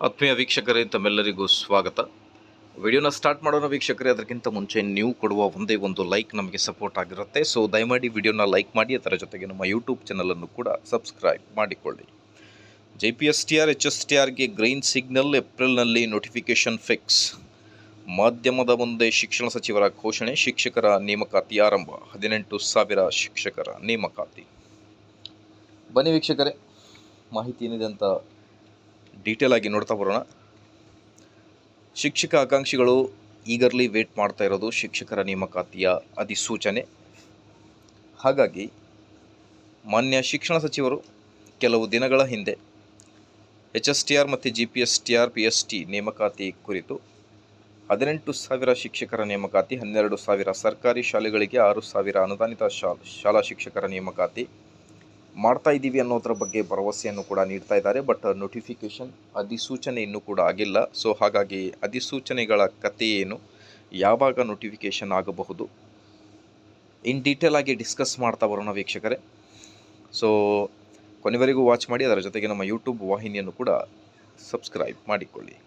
ಆತ್ಮೀಯ ವೀಕ್ಷಕರೇ, ತಮ್ಮೆಲ್ಲರಿಗೂ ಸ್ವಾಗತ. ವಿಡಿಯೋನ ಸ್ಟಾರ್ಟ್ ಮಾಡೋಣ ವೀಕ್ಷಕರೇ. ಅದಕ್ಕಿಂತ ಮುಂಚೆ ನೀವು ಕೊಡುವ ಒಂದೇ ಒಂದು ಲೈಕ್ ನಮಗೆ ಸಪೋರ್ಟ್ ಆಗಿರುತ್ತೆ. ಸೊ ದಯಮಾಡಿ ವಿಡಿಯೋನ ಲೈಕ್ ಮಾಡಿ, ಅದರ ಜೊತೆಗೆ ನಮ್ಮ ಯೂಟ್ಯೂಬ್ ಚಾನಲನ್ನು ಕೂಡ ಸಬ್ಸ್ಕ್ರೈಬ್ ಮಾಡಿಕೊಳ್ಳಿ. JPSTR HSTRಗೆ ಗ್ರೀನ್ ಸಿಗ್ನಲ್, ಏಪ್ರಿಲ್ನಲ್ಲಿ ನೋಟಿಫಿಕೇಷನ್ ಫಿಕ್ಸ್. ಮಾಧ್ಯಮದ ಮುಂದೆ ಶಿಕ್ಷಣ ಸಚಿವರ ಘೋಷಣೆ, ಶಿಕ್ಷಕರ ನೇಮಕಾತಿ ಆರಂಭ. 18,000 ಶಿಕ್ಷಕರ ನೇಮಕಾತಿ. ಬನ್ನಿ ವೀಕ್ಷಕರೇ, ಮಾಹಿತಿ ಏನಿದೆ ಅಂತ ಡೀಟೇಲ್ ಆಗಿ ನೋಡ್ತಾ ಬರೋಣ. ಶಿಕ್ಷಕ ಆಕಾಂಕ್ಷಿಗಳು ಈಗರ್ಲಿ ವೇಟ್ ಮಾಡ್ತಾ ಇರೋದು ಶಿಕ್ಷಕರ ನೇಮಕಾತಿಯ ಅಧಿಸೂಚನೆ. ಹಾಗಾಗಿ ಮಾನ್ಯ ಶಿಕ್ಷಣ ಸಚಿವರು ಕೆಲವು ದಿನಗಳ ಹಿಂದೆ HSTR ಮತ್ತು JPSTR PST ನೇಮಕಾತಿ ಕುರಿತು 18,000 ಶಿಕ್ಷಕರ ನೇಮಕಾತಿ, 12,000 ಸರ್ಕಾರಿ ಶಾಲೆಗಳಿಗೆ, 6,000 ಅನುದಾನಿತ ಶಾಲಾ ಶಿಕ್ಷಕರ ನೇಮಕಾತಿ ಮಾಡ್ತಾ ಇದ್ದೀವಿ ಅನ್ನೋದ್ರ ಬಗ್ಗೆ ಭರವಸೆಯನ್ನು ಕೂಡ ನೀಡ್ತಾ ಇದ್ದಾರೆ. ಬಟ್ ನೋಟಿಫಿಕೇಷನ್ ಅಧಿಸೂಚನೆ ಇನ್ನೂ ಕೂಡ ಆಗಿಲ್ಲ. ಸೊ ಹಾಗಾಗಿ ಅಧಿಸೂಚನೆಗಳ ಕಥೆ ಏನು, ಯಾವಾಗ ನೋಟಿಫಿಕೇಷನ್ ಆಗಬಹುದು, ಇನ್ ಡೀಟೇಲ್ ಆಗಿ ಡಿಸ್ಕಸ್ ಮಾಡ್ತಾ ಬರೋಣ ವೀಕ್ಷಕರೇ. ಸೊ ಕೊನೆವರೆಗೂ ವಾಚ್ ಮಾಡಿ, ಅದರ ಜೊತೆಗೆ ನಮ್ಮ ಯೂಟ್ಯೂಬ್ ವಾಹಿನಿಯನ್ನು ಕೂಡ ಸಬ್ಸ್ಕ್ರೈಬ್ ಮಾಡಿಕೊಳ್ಳಿ.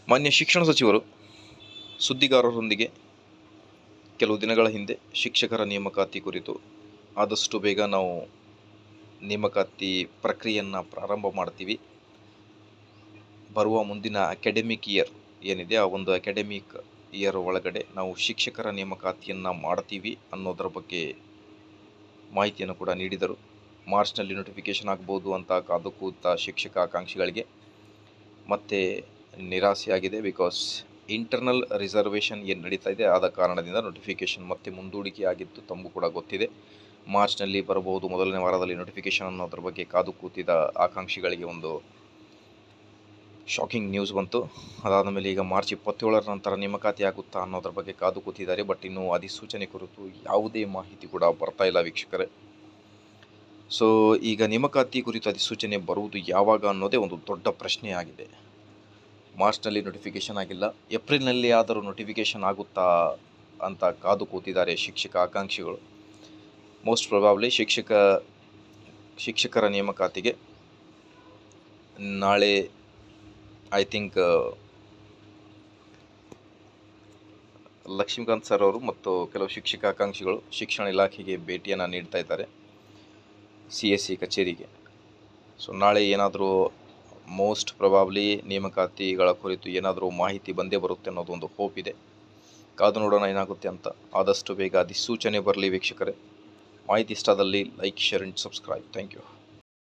ಮಾನ್ಯ ಶಿಕ್ಷಣ ಸಚಿವರು ಸುದ್ದಿಗಾರರೊಂದಿಗೆ ಕೆಲವು ದಿನಗಳ ಹಿಂದೆ ಶಿಕ್ಷಕರ ನೇಮಕಾತಿ ಕುರಿತು ಆದಷ್ಟು ಬೇಗ ನಾವು ನೇಮಕಾತಿ ಪ್ರಕ್ರಿಯೆಯನ್ನು ಪ್ರಾರಂಭ ಮಾಡ್ತೀವಿ. ಬರುವ ಮುಂದಿನ ಅಕಾಡೆಮಿಕ್ ಇಯರ್ ಏನಿದೆ, ಆ ಒಂದು ಅಕಾಡೆಮಿಕ್ ಇಯರ್ ಒಳಗಡೆ ನಾವು ಶಿಕ್ಷಕರ ನೇಮಕಾತಿಯನ್ನು ಮಾಡ್ತೀವಿ ಅನ್ನೋದರ ಬಗ್ಗೆ ಮಾಹಿತಿಯನ್ನು ಕೂಡ ನೀಡಿದರು. ಮಾರ್ಚ್ನಲ್ಲಿ ನೋಟಿಫಿಕೇಷನ್ ಆಗ್ಬೋದು ಅಂತ ಕಾದು ಕೂತ ಶಿಕ್ಷಕ ಆಕಾಂಕ್ಷಿಗಳಿಗೆ ಮತ್ತೆ ನಿರಾಸೆಯಾಗಿದೆ. ಬಿಕಾಸ್ ಇಂಟರ್ನಲ್ ರಿಸರ್ವೇಷನ್ ಏನು ನಡೀತಾ ಇದೆ, ಆದ ಕಾರಣದಿಂದ ನೋಟಿಫಿಕೇಷನ್ ಮತ್ತೆ ಮುಂದೂಡಿಕೆ ಆಗಿತ್ತು. ತಮಗೂ ಕೂಡ ಗೊತ್ತಿದೆ, ಮಾರ್ಚ್ನಲ್ಲಿ ಬರಬಹುದು, ಮೊದಲನೇ ವಾರದಲ್ಲಿ ನೋಟಿಫಿಕೇಷನ್ ಅನ್ನೋದ್ರ ಬಗ್ಗೆ ಕಾದು ಕೂತಿದ್ದ ಆಕಾಂಕ್ಷಿಗಳಿಗೆ ಒಂದು ಶಾಕಿಂಗ್ ನ್ಯೂಸ್ ಬಂತು. ಅದಾದ ಮೇಲೆ ಈಗ ಮಾರ್ಚ್ 27ರ ನಂತರ ನೇಮಕಾತಿ ಆಗುತ್ತಾ ಅನ್ನೋದ್ರ ಬಗ್ಗೆ ಕಾದು ಕೂತಿದ್ದಾರೆ. ಬಟ್ ಇನ್ನೂ ಅಧಿಸೂಚನೆ ಕುರಿತು ಯಾವುದೇ ಮಾಹಿತಿ ಕೂಡ ಬರ್ತಾ ಇಲ್ಲ ವೀಕ್ಷಕರೇ. ಸೊ ಈಗ ನೇಮಕಾತಿ ಕುರಿತು ಅಧಿಸೂಚನೆ ಬರುವುದು ಯಾವಾಗ ಅನ್ನೋದೇ ಒಂದು ದೊಡ್ಡ ಪ್ರಶ್ನೆ ಆಗಿದೆ. ಮಾರ್ಚ್ನಲ್ಲಿ ನೋಟಿಫಿಕೇಷನ್ ಆಗಿಲ್ಲ, ಏಪ್ರಿಲ್ನಲ್ಲಿ ಆದರೂ ನೋಟಿಫಿಕೇಷನ್ ಆಗುತ್ತಾ ಅಂತ ಕಾದು ಕೂತಿದ್ದಾರೆ ಶಿಕ್ಷಕ ಆಕಾಂಕ್ಷಿಗಳು. ಮೋಸ್ಟ್ ಪ್ರೊಬಾಬ್ಲಿ ಶಿಕ್ಷಕರ ನೇಮಕಾತಿಗೆ ನಾಳೆ ಐ ಥಿಂಕ್ ಲಕ್ಷ್ಮೀಕಾಂತ್ ಸರ್ ಅವರು ಮತ್ತು ಕೆಲವು ಶಿಕ್ಷಕ ಆಕಾಂಕ್ಷಿಗಳು ಶಿಕ್ಷಣ ಇಲಾಖೆಗೆ ಭೇಟಿಯನ್ನು ನೀಡ್ತಾ ಇದ್ದಾರೆ, CSE ಕಚೇರಿಗೆ. ಸೊ ನಾಳೆ ಏನಾದರೂ ಮೋಸ್ಟ್ ಪ್ರೊಬಾಬ್ಲಿ ನೇಮಕಾತಿಗಳ ಕುರಿತು ಏನಾದರೂ ಮಾಹಿತಿ ಬಂದೇ ಬರುತ್ತೆ ಅನ್ನೋದು ಒಂದು ಹೋಪ್ ಇದೆ. ಕಾದು ನೋಡೋಣ ಏನಾಗುತ್ತೆ ಅಂತ. ಆದಷ್ಟು ಬೇಗ ಅಧಿಸೂಚನೆ ಬರಲಿ ವೀಕ್ಷಕರೇ. ಮಾಹಿತಿ ಇಷ್ಟದಲ್ಲಿ like, share and subscribe. Thank you.